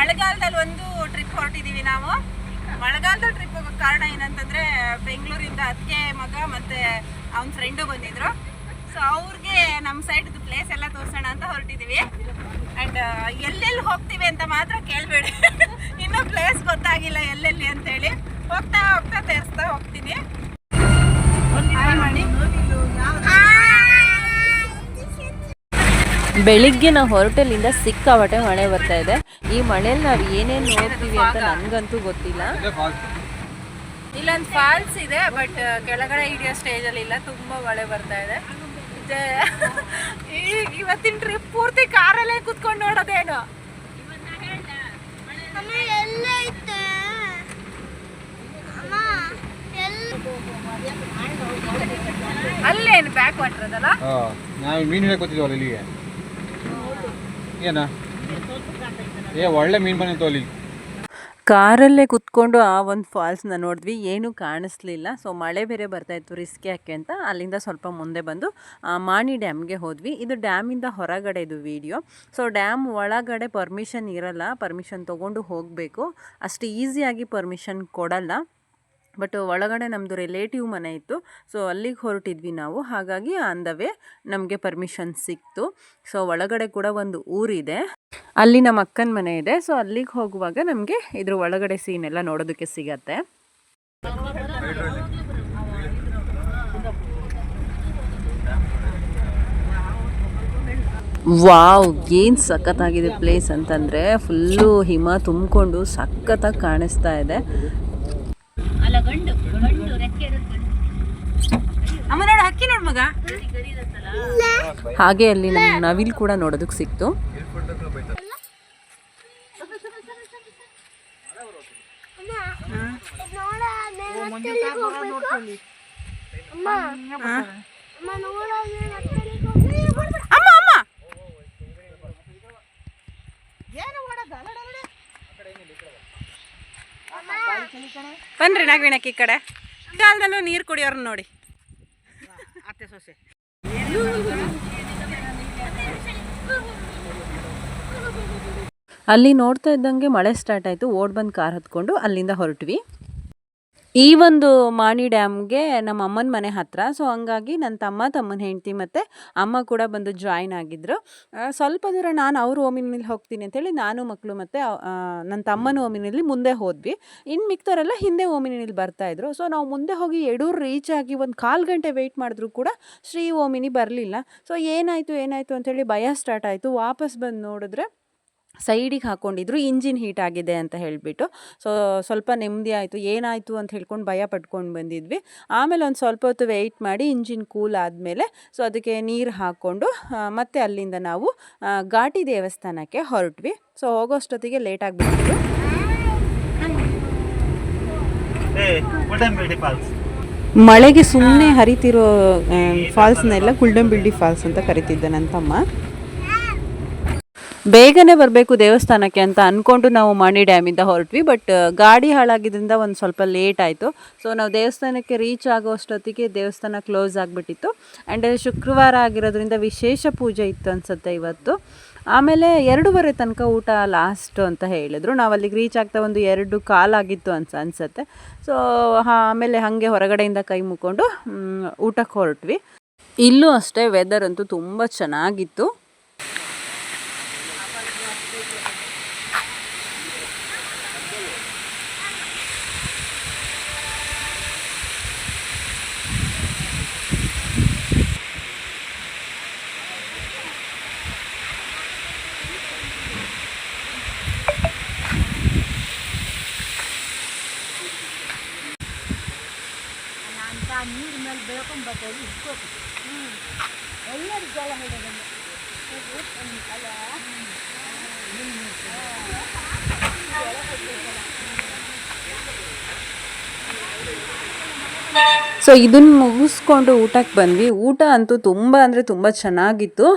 ಮಳೆಗಾಲದಲ್ಲಿ ಒಂದು ಟ್ರಿಪ್ ಹೊರಟಿದ್ದೀವಿ ನಾವು. ಮಳೆಗಾಲದ ಟ್ರಿಪ್ ಹೋಗೋ ಕಾರಣ ಏನಂತಂದರೆ ಬೆಂಗಳೂರಿಂದ ಅದಕ್ಕೆ ಮಗ ಮತ್ತು ಅವನ ಫ್ರೆಂಡು ಬಂದಿದ್ರು. ಸೊ ಅವ್ರಿಗೆ ನಮ್ಮ ಸೈಡ್ದು ಪ್ಲೇಸ್ ಎಲ್ಲ ತೋರಿಸೋಣ ಅಂತ ಹೊರಟಿದ್ದೀವಿ. ಆ್ಯಂಡ್ ಎಲ್ಲೆಲ್ಲಿ ಹೋಗ್ತೀವಿ ಅಂತ ಮಾತ್ರ ಕೇಳಬೇಡಿ, ಇನ್ನೂ ಪ್ಲೇಸ್ ಗೊತ್ತಾಗಿಲ್ಲ ಎಲ್ಲೆಲ್ಲಿ ಅಂತೇಳಿ. ಹೋಗ್ತಾ ಹೋಗ್ತಾ ತೋರಿಸ್ತಾ ಹೋಗ್ತೀನಿ. ಬೆಳಿಗ್ಗೆ ನಾವು ಹೊರಟಲ್ಲಿಂದ ಸಿಕ್ಕಾಪಟ್ಟೆ ಮಳೆ ಬರ್ತಾ ಇದೆ. ಈ ಮಳೆಯಲ್ಲಿ ನಾವು ಏನೇನು ನೋಡ್ತೀವಿ ಅಂತ ನನಗಂತೂ ಗೊತ್ತಿಲ್ಲ. ಇಲ್ಲೊಂದು ಫಾಲ್ಸ್ ಇದೆ, ಬಟ್ ಕೆಳಗಡೆ ಹಿಡಿಯೋ ಸ್ಟೇಜಲ್ಲಿ ಇಲ್ಲ, ತುಂಬ ಮಳೆ ಬರ್ತಾ ಇದೆ. ಇವತ್ತಿನ ಟ್ರಿಪ್ ಪೂರ್ತಿ ಕಾರಲ್ಲೇ ಕುತ್ಕೊಂಡು ನೋಡೋದೇನು. ಅಲ್ಲೇನು ಬ್ಯಾಕ್ ವಾಟರ್ ನಾವು ಮೀನು ಹಿಡಿಯಕ್ಕೆ ಗೊತ್ತಿದ್ವಲ್ಲ ಇಲ್ಲಿಗೆ. ಏನಾ ಒಳ್ಳೆ ಮೀನು ಬಂದಿತ್ತು ಅಲ್ಲಿ. ಕಾರಲ್ಲೇ ಕುತ್ಕೊಂಡು ಆ ಒಂದು ಫಾಲ್ಸ್ನ ನೋಡಿದ್ವಿ, ಏನೂ ಕಾಣಿಸ್ಲಿಲ್ಲ. ಸೊ ಮಳೆ ಬೇರೆ ಬರ್ತಾಯಿತ್ತು, ರಿಸ್ಕ್ ಯಾಕೆ ಅಂತ ಅಲ್ಲಿಂದ ಸ್ವಲ್ಪ ಮುಂದೆ ಬಂದು ಮಾಣಿ ಡ್ಯಾಮ್ಗೆ ಹೋದ್ವಿ. ಇದು ಡ್ಯಾಮಿಂದ ಹೊರಗಡೆ ಇದು ವಿಡಿಯೋ. ಸೊ ಡ್ಯಾಮ್ ಒಳಗಡೆ ಪರ್ಮಿಷನ್ ಇರಲ್ಲ, ಪರ್ಮಿಷನ್ ತೊಗೊಂಡು ಹೋಗಬೇಕು. ಅಷ್ಟು ಈಸಿಯಾಗಿ ಪರ್ಮಿಷನ್ ಕೊಡಲ್ಲ. ಬಟ್ ಒಳಗಡೆ ನಮ್ಮದು ರಿಲೇಟಿವ್ ಮನೆ ಇತ್ತು, ಸೊ ಅಲ್ಲಿಗೆ ಹೊರಟಿದ್ವಿ ನಾವು. ಹಾಗಾಗಿ ಅಂದವೇ ನಮಗೆ ಪರ್ಮಿಷನ್ ಸಿಕ್ತು. ಸೊ ಒಳಗಡೆ ಕೂಡ ಒಂದು ಊರಿದೆ, ಅಲ್ಲಿ ನಮ್ಮ ಅಕ್ಕನ ಮನೆ ಇದೆ. ಸೊ ಅಲ್ಲಿಗೆ ಹೋಗುವಾಗ ನಮಗೆ ಇದ್ರ ಒಳಗಡೆ ಸೀನ್ ಎಲ್ಲ ನೋಡೋದಕ್ಕೆ ಸಿಗತ್ತೆ. ವಾವ್, ಏನು ಸಖತ್ತಾಗಿದೆ ಪ್ಲೇಸ್ ಅಂತಂದರೆ, ಫುಲ್ಲು ಹಿಮ ತುಂಬಿಕೊಂಡು ಸಖತ್ತಾಗಿ ಕಾಣಿಸ್ತಾ ಇದೆ. ಹಕ್ಕಿ ನೋಡ್ ಮಗ. ಹಾಗೆ ಅಲ್ಲಿ ನಮ್ಮ ನವಿಲ್ ಕೂಡ ನೋಡೋದಕ್ಕೆ ಸಿಕ್ತು. ಬನ್ರಿ ನಾಗವೀಣಕ್ಕೆ ಈ ಕಡೆ. ಕಾಲದಲ್ಲೂ ನೀರು ಕುಡಿಯೋರನ್ನ ನೋಡಿ. ಅತ್ತೆ ಸೊಸೆ ಅಲ್ಲಿ ನೋಡ್ತಾ ಇದ್ದಂಗೆ ಮಳೆ ಸ್ಟಾರ್ಟ್ ಆಯಿತು. ಓಡ್ ಬಂದು ಕಾರ್ ಹತ್ಕೊಂಡು ಅಲ್ಲಿಂದ ಹೊರಟ್ವಿ. ಈ ಒಂದು ಮಾಣಿ ಡ್ಯಾಮ್ಗೆ ನಮ್ಮ ಅಮ್ಮನ ಮನೆ ಹತ್ತಿರ. ಸೊ ಹಂಗಾಗಿ ನನ್ನ ತಮ್ಮನ ಹೆಂಡತಿ ಮತ್ತು ಅಮ್ಮ ಕೂಡ ಬಂದು ಜಾಯ್ನ್ ಆಗಿದ್ದರು. ಸ್ವಲ್ಪ ದೂರ ನಾನು ಅವರು ಓಮಿನಲ್ಲಿ ಹೋಗ್ತೀನಿ ಅಂತೇಳಿ ನಾನು ಮಕ್ಕಳು ಮತ್ತು ನನ್ನ ತಮ್ಮನ ಓಮಿನಲ್ಲಿ ಮುಂದೆ ಹೋದ್ವಿ. ಇನ್ನು ಮಿಕ್ತವರೆಲ್ಲ ಹಿಂದೆ ಓಮಿನಲ್ಲಿ ಬರ್ತಾಯಿದ್ರು. ಸೊ ನಾವು ಮುಂದೆ ಹೋಗಿ ಯಡೂರು ರೀಚ್ ಆಗಿ ಒಂದು 1/4 ಗಂಟೆ ವೆಯ್ಟ್ ಮಾಡಿದ್ರು ಕೂಡ ಶ್ರೀ ಓಮಿನಿ ಬರಲಿಲ್ಲ. ಸೊ ಏನಾಯಿತು ಅಂತೇಳಿ ಭಯ ಸ್ಟಾರ್ಟ್ ಆಯಿತು. ವಾಪಸ್ ಬಂದು ನೋಡಿದ್ರೆ ಸೈಡಿಗೆ ಹಾಕ್ಕೊಂಡಿದ್ರು, ಇಂಜಿನ್ ಹೀಟ್ ಆಗಿದೆ ಅಂತ ಹೇಳಿಬಿಟ್ಟು. ಸೊ ಸ್ವಲ್ಪ ನೆಮ್ಮದಿ ಆಯಿತು. ಏನಾಯಿತು ಅಂತ ಹೇಳ್ಕೊಂಡು ಭಯ ಪಟ್ಕೊಂಡು ಬಂದಿದ್ವಿ. ಆಮೇಲೆ ಒಂದು ಸ್ವಲ್ಪ ಹೊತ್ತು ವೆಯ್ಟ್ ಮಾಡಿ ಇಂಜಿನ್ ಕೂಲ್ ಆದಮೇಲೆ ಸೊ ಅದಕ್ಕೆ ನೀರು ಹಾಕ್ಕೊಂಡು ಮತ್ತೆ ಅಲ್ಲಿಂದ ನಾವು ಘಾಟಿ ದೇವಸ್ಥಾನಕ್ಕೆ ಹೊರಟ್ವಿ. ಸೊ ಹೋಗೋಷ್ಟೊತ್ತಿಗೆ ಲೇಟ್ ಆಗಿಬಿಟ್ಟಿತ್ತು. ಮಳೆಗೆ ಸುಮ್ಮನೆ ಹರಿತಿರೋ ಫಾಲ್ಸ್ನೆಲ್ಲ ಕುಲ್ಡಂಬಿಲ್ಡಿ ಫಾಲ್ಸ್ ಅಂತ ಕರಿತಿದ್ದೆ ನನ್ನ ತಮ್ಮ. ಬೇಗನೆ ಬರಬೇಕು ದೇವಸ್ಥಾನಕ್ಕೆ ಅಂತ ಅಂದ್ಕೊಂಡು ನಾವು ಮಾಣಿ ಡ್ಯಾಮಿಂದ ಹೊರಟ್ವಿ. ಬಟ್ ಗಾಡಿ ಹಾಳಾಗಿದ್ದರಿಂದ ಒಂದು ಸ್ವಲ್ಪ ಲೇಟ್ ಆಯಿತು. ಸೊ ನಾವು ದೇವಸ್ಥಾನಕ್ಕೆ ರೀಚ್ ಆಗೋಷ್ಟೊತ್ತಿಗೆ ದೇವಸ್ಥಾನ ಕ್ಲೋಸ್ ಆಗಿಬಿಟ್ಟಿತ್ತು. ಆ್ಯಂಡ್ ಶುಕ್ರವಾರ ಆಗಿರೋದ್ರಿಂದ ವಿಶೇಷ ಪೂಜೆ ಇತ್ತು ಅನಿಸುತ್ತೆ ಇವತ್ತು. ಆಮೇಲೆ 2:30 ತನಕ ಊಟ ಲಾಸ್ಟು ಅಂತ ಹೇಳಿದ್ರು. ನಾವು ಅಲ್ಲಿಗೆ ರೀಚ್ ಆಗ್ತಾ ಒಂದು 2:15 ಆಗಿತ್ತು ಅನಿಸುತ್ತೆ. ಸೊ ಆಮೇಲೆ ಹಾಗೆ ಹೊರಗಡೆಯಿಂದ ಕೈ ಮುಕ್ಕೊಂಡು ಊಟಕ್ಕೆ ಹೊರಟ್ವಿ. ಇಲ್ಲೂ ಅಷ್ಟೇ ವೆದರ್ ಅಂತೂ ತುಂಬ ಚೆನ್ನಾಗಿತ್ತು. ನೀರು ಮೇಲೆ ಬೆಳ್ಕೊಂಡು ಬರ್ತಾರೆ ಇಸ್ಕೋತು ಎಲ್ಲರೂ ಜಲ ಹಿಡಿಯೋದನ್ನು ಸೊ ಇದನ್ನು ಮುಗಿಸ್ಕೊಂಡು ಊಟಕ್ಕೆ ಬಂದ್ವಿ. ಊಟ ಅಂತೂ ತುಂಬ ಅಂದರೆ ತುಂಬ ಚೆನ್ನಾಗಿತ್ತು.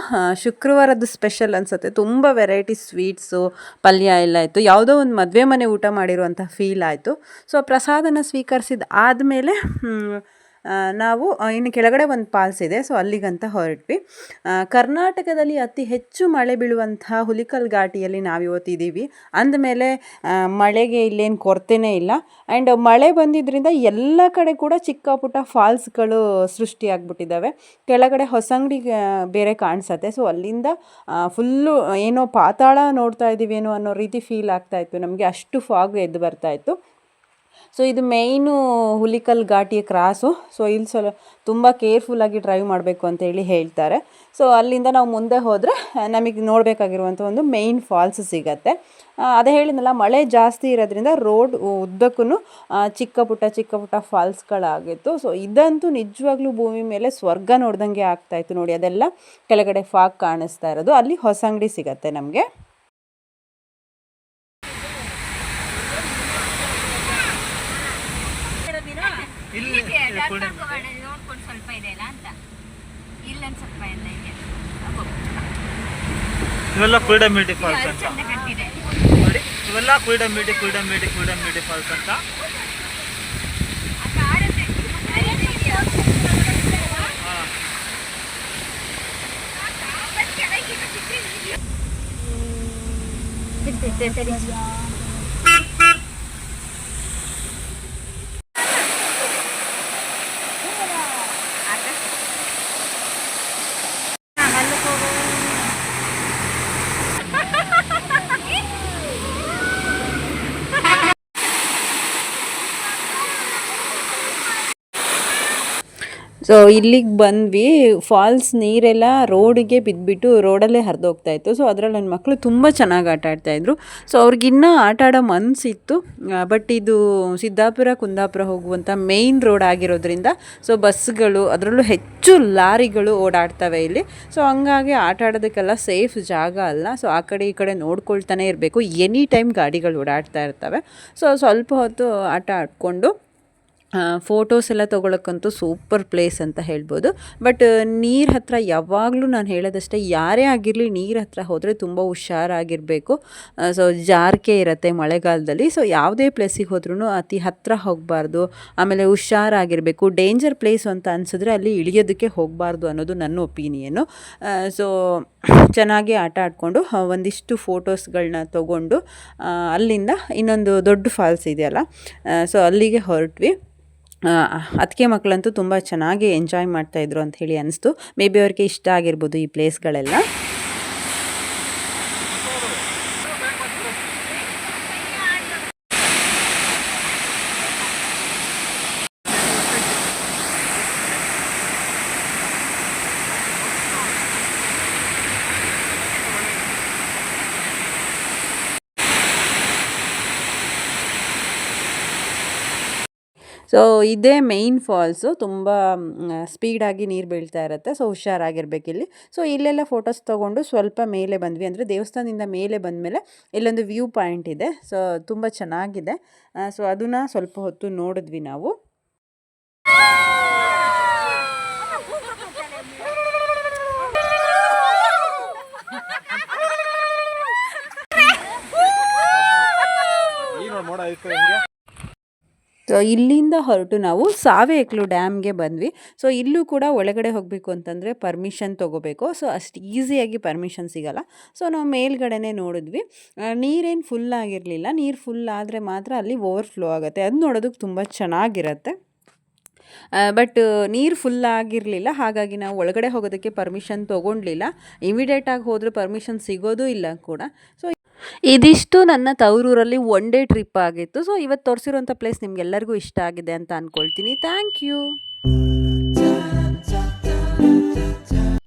ಶುಕ್ರವಾರದ ಸ್ಪೆಷಲ್ ಅನಿಸುತ್ತೆ. ತುಂಬ ವೆರೈಟಿ ಸ್ವೀಟ್ಸು, ಪಲ್ಯ ಎಲ್ಲ ಇತ್ತು. ಯಾವುದೋ ಒಂದು ಮದುವೆ ಮನೆ ಊಟ ಮಾಡಿರುವಂಥ ಫೀಲ್ ಆಯಿತು. ಸೊ ಪ್ರಸಾದನ ಸ್ವೀಕರಿಸಿದ ಆದಮೇಲೆ ನಾವು ಇನ್ನು ಕೆಳಗಡೆ ಒಂದು ಫಾಲ್ಸ್ ಇದೆ, ಸೊ ಅಲ್ಲಿಗಂತ ಹೊರಟ್ವಿ. ಕರ್ನಾಟಕದಲ್ಲಿ ಅತಿ ಹೆಚ್ಚು ಮಳೆ ಬೀಳುವಂಥ ಹುಲಿಕಲ್ ಘಾಟಿಯಲ್ಲಿ ನಾವಿವತ್ತಿದ್ದೀವಿ. ಅಂದಮೇಲೆ ಮಳೆಗೆ ಇಲ್ಲೇನು ಕೊರತೆನೇ ಇಲ್ಲ. ಆ್ಯಂಡ್ ಮಳೆ ಬಂದಿದ್ದರಿಂದ ಎಲ್ಲ ಕಡೆ ಕೂಡ ಚಿಕ್ಕ ಪುಟ್ಟ ಫಾಲ್ಸ್ಗಳು ಸೃಷ್ಟಿಯಾಗ್ಬಿಟ್ಟಿದ್ದಾವೆ. ಕೆಳಗಡೆ ಹೊಸಂಗಡಿ ಬೇರೆ ಕಾಣಿಸುತ್ತೆ. ಸೊ ಅಲ್ಲಿಂದ ಫುಲ್ಲು ಏನೋ ಪಾತಾಳ ನೋಡ್ತಾ ಇದ್ದೀವೇನೋ ಅನ್ನೋ ರೀತಿ ಫೀಲ್ ಆಗ್ತಾಯಿತ್ತು ನಮಗೆ, ಅಷ್ಟು ಫಾಗ್ ಎದ್ದು ಬರ್ತಾಯಿತ್ತು. ಸೊ ಇದು ಮೇಯ್ನು ಹುಲಿಕಲ್ ಘಾಟಿಯ ಕ್ರಾಸು. ಸೊ ಇಲ್ಲಿ ತುಂಬ ಕೇರ್ಫುಲ್ಲಾಗಿ ಡ್ರೈವ್ ಮಾಡಬೇಕು ಅಂತೇಳಿ ಹೇಳ್ತಾರೆ. ಸೊ ಅಲ್ಲಿಂದ ನಾವು ಮುಂದೆ ಹೋದರೆ ನಮಗೆ ನೋಡಬೇಕಾಗಿರುವಂಥ ಒಂದು ಮೇಯ್ನ್ ಫಾಲ್ಸ್ ಸಿಗತ್ತೆ. ಅದೇ ಹೇಳಿದ್ನಲ್ಲ, ಮಳೆ ಜಾಸ್ತಿ ಇರೋದ್ರಿಂದ ರೋಡ್ ಉದ್ದಕ್ಕೂ ಚಿಕ್ಕ ಪುಟ್ಟ ಫಾಲ್ಸ್ಗಳಾಗಿತ್ತು. ಸೊ ಇದಂತೂ ನಿಜವಾಗ್ಲೂ ಭೂಮಿ ಮೇಲೆ ಸ್ವರ್ಗ ನೋಡ್ದಂಗೆ ಆಗ್ತಾಯಿತ್ತು ನೋಡಿ. ಅದೆಲ್ಲ ಕೆಳಗಡೆ ಫಾಗ್ ಕಾಣಿಸ್ತಾ ಇರೋದು. ಅಲ್ಲಿ ಹೊಸಂಗಡಿ ಸಿಗತ್ತೆ ನಮಗೆ. ನೋಡ್ಕೊಂಡು ಸ್ವಲ್ಪ ಇದೆ ಅಲ್ಲ ಅಂತ ಇಲ್ಲೊಂದು ಸ್ವಲ್ಪ ಎಲ್ಲ ಇದೆ. ಇವೆಲ್ಲ ಕುಯ್ಡಂಬೇಡಿ ಫಾಲ್ಸ್ ಅಂತ ಚಂದ ಕಟ್ಟಿದೆ ನೋಡಿ. ಇವೆಲ್ಲ ಕುಯ್ಡಂಬೇಡಿ ಫಾಲ್ಸ್ ಅಂತ. ಸೊ ಇಲ್ಲಿಗೆ ಬಂದ್ವಿ. ಫಾಲ್ಸ್ ನೀರೆಲ್ಲ ರೋಡಿಗೆ ಬಿದ್ದುಬಿಟ್ಟು ರೋಡಲ್ಲೇ ಹರಿದೋಗ್ತಾಯಿತ್ತು. ಸೊ ಅದರಲ್ಲಿ ನನ್ನ ಮಕ್ಕಳು ತುಂಬ ಚೆನ್ನಾಗಿ ಆಟ ಆಡ್ತಾಯಿದ್ರು. ಸೊ ಅವ್ರಿಗಿನ್ನೂ ಆಟ ಆಡೋ ಮನಸ್ಸಿತ್ತು. ಬಟ್ ಇದು ಸಿದ್ದಾಪುರ ಕುಂದಾಪುರ ಹೋಗುವಂಥ ಮೇಯ್ನ್ ರೋಡ್ ಆಗಿರೋದ್ರಿಂದ ಸೊ ಬಸ್ಗಳು, ಅದರಲ್ಲೂ ಹೆಚ್ಚು ಲಾರಿಗಳು ಓಡಾಡ್ತವೆ ಇಲ್ಲಿ. ಸೊ ಹಂಗಾಗಿ ಆಟ ಆಡೋದಕ್ಕೆಲ್ಲ ಸೇಫ್ ಜಾಗ ಅಲ್ಲ. ಸೊ ಆ ಕಡೆ ಈ ಕಡೆ ನೋಡ್ಕೊಳ್ತಾನೆ ಇರಬೇಕು. ಎನಿ ಟೈಮ್ ಗಾಡಿಗಳು ಓಡಾಡ್ತಾ ಇರ್ತವೆ. ಸೊ ಸ್ವಲ್ಪ ಹೊತ್ತು ಆಟ ಆಡಿಕೊಂಡು ಫೋಟೋಸ್ ಎಲ್ಲ ತೊಗೊಳಕ್ಕಂತೂ ಸೂಪರ್ ಪ್ಲೇಸ್ ಅಂತ ಹೇಳ್ಬೋದು. ಬಟ್ ನೀರು ಹತ್ರ ಯಾವಾಗಲೂ ನಾನು ಹೇಳೋದಷ್ಟೇ, ಯಾರೇ ಆಗಿರಲಿ ನೀರು ಹತ್ರ ಹೋದರೆ ತುಂಬ ಹುಷಾರಾಗಿರಬೇಕು. ಸೊ ಜಾರಿಕೆ ಇರುತ್ತೆ ಮಳೆಗಾಲದಲ್ಲಿ. ಸೊ ಯಾವುದೇ ಪ್ಲೇಸಿಗೆ ಹೋದ್ರೂ ಅತಿ ಹತ್ತಿರ ಹೋಗಬಾರ್ದು. ಆಮೇಲೆ ಹುಷಾರಾಗಿರಬೇಕು. ಡೇಂಜರ್ ಪ್ಲೇಸ್ ಅಂತ ಅನಿಸಿದ್ರೆ ಅಲ್ಲಿ ಇಳಿಯೋದಕ್ಕೆ ಹೋಗಬಾರ್ದು ಅನ್ನೋದು ನನ್ನ ಒಪಿನಿಯನ್ನು. ಸೊ ಚೆನ್ನಾಗಿ ಆಟ ಆಡಿಕೊಂಡು ಒಂದಿಷ್ಟು ಫೋಟೋಸ್ಗಳನ್ನ ತೊಗೊಂಡು ಅಲ್ಲಿಂದ ಇನ್ನೊಂದು ದೊಡ್ಡ ಫಾಲ್ಸ್ ಇದೆಯಲ್ಲ, ಸೊ ಅಲ್ಲಿಗೆ ಹೊರಟ್ವಿ. ಅದಕ್ಕೆ ಮಕ್ಕಳಂತೂ ತುಂಬ ಚೆನ್ನಾಗಿ ಎಂಜಾಯ್ ಮಾಡ್ತಾಯಿದ್ರು ಅಂತ ಹೇಳಿ ಅನಿಸ್ತು. ಮೇ ಬಿ ಅವ್ರಿಗೆ ಇಷ್ಟ ಆಗಿರ್ಬೋದು ಈ ಪ್ಲೇಸ್ಗಳೆಲ್ಲ. ಸೊ ಇದೇ ಮೇಯ್ನ್ ಫಾಲ್ಸು. ತುಂಬ ಸ್ಪೀಡಾಗಿ ನೀರು ಬೀಳ್ತಾ ಇರುತ್ತೆ. ಸೊ ಹುಷಾರಾಗಿರ್ಬೇಕು ಇಲ್ಲಿ. ಸೊ ಇಲ್ಲೆಲ್ಲ ಫೋಟೋಸ್ ತೊಗೊಂಡು ಸ್ವಲ್ಪ ಮೇಲೆ ಬಂದ್ವಿ. ಅಂದರೆ ದೇವಸ್ಥಾನದಿಂದ ಮೇಲೆ ಬಂದಮೇಲೆ ಇಲ್ಲೊಂದು ವ್ಯೂ ಪಾಯಿಂಟ್ ಇದೆ. ಸೊ ತುಂಬ ಚೆನ್ನಾಗಿದೆ. ಸೊ ಅದನ್ನು ಸ್ವಲ್ಪ ಹೊತ್ತು ನೋಡಿದ್ವಿ ನಾವು. ಸೊ ಇಲ್ಲಿಂದ ಹೊರಟು ನಾವು ಸಾವೆಹಕ್ಲು ಡ್ಯಾಮ್ಗೆ ಬಂದ್ವಿ. ಸೊ ಇಲ್ಲೂ ಕೂಡ ಒಳಗಡೆ ಹೋಗಬೇಕು ಅಂತಂದರೆ ಪರ್ಮಿಷನ್ ತೊಗೋಬೇಕು. ಸೊ ಅಷ್ಟು ಈಸಿಯಾಗಿ ಪರ್ಮಿಷನ್ ಸಿಗೋಲ್ಲ. ಸೊ ನಾವು ಮೇಲ್ಗಡೆನೇ ನೋಡಿದ್ವಿ. ನೀರೇನು ಫುಲ್ ಆಗಿರಲಿಲ್ಲ. ನೀರು ಫುಲ್ ಆದರೆ ಮಾತ್ರ ಅಲ್ಲಿ ಓವರ್ಫ್ಲೋ ಆಗುತ್ತೆ. ಅದು ನೋಡೋದಕ್ಕೆ ತುಂಬ ಚೆನ್ನಾಗಿರುತ್ತೆ. ಬಟ್ ನೀರು ಫುಲ್ ಆಗಿರಲಿಲ್ಲ. ಹಾಗಾಗಿ ನಾವು ಒಳಗಡೆ ಹೋಗೋದಕ್ಕೆ ಪರ್ಮಿಷನ್ ತೊಗೊಂಡ್ಲಿಲ್ಲ. ಇಮಿಡಿಯೇಟಾಗಿ ಹೋದರೆ ಪರ್ಮಿಷನ್ ಸಿಗೋದು ಇಲ್ಲ ಕೂಡ. ಸೊ ಇದಿಷ್ಟು ನನ್ನ ತವರೂರಲ್ಲಿ ಒನ್ ಡೇ ಟ್ರಿಪ್ ಆಗಿತ್ತು. ಸೊ ಇವತ್ತು ತೋರಿಸಿರೋಂಥ ಪ್ಲೇಸ್ ನಿಮ್ಗೆಲ್ಲರಿಗೂ ಇಷ್ಟ ಆಗಿದೆ ಅಂತ ಅಂದ್ಕೊಳ್ತೀನಿ. Thank you.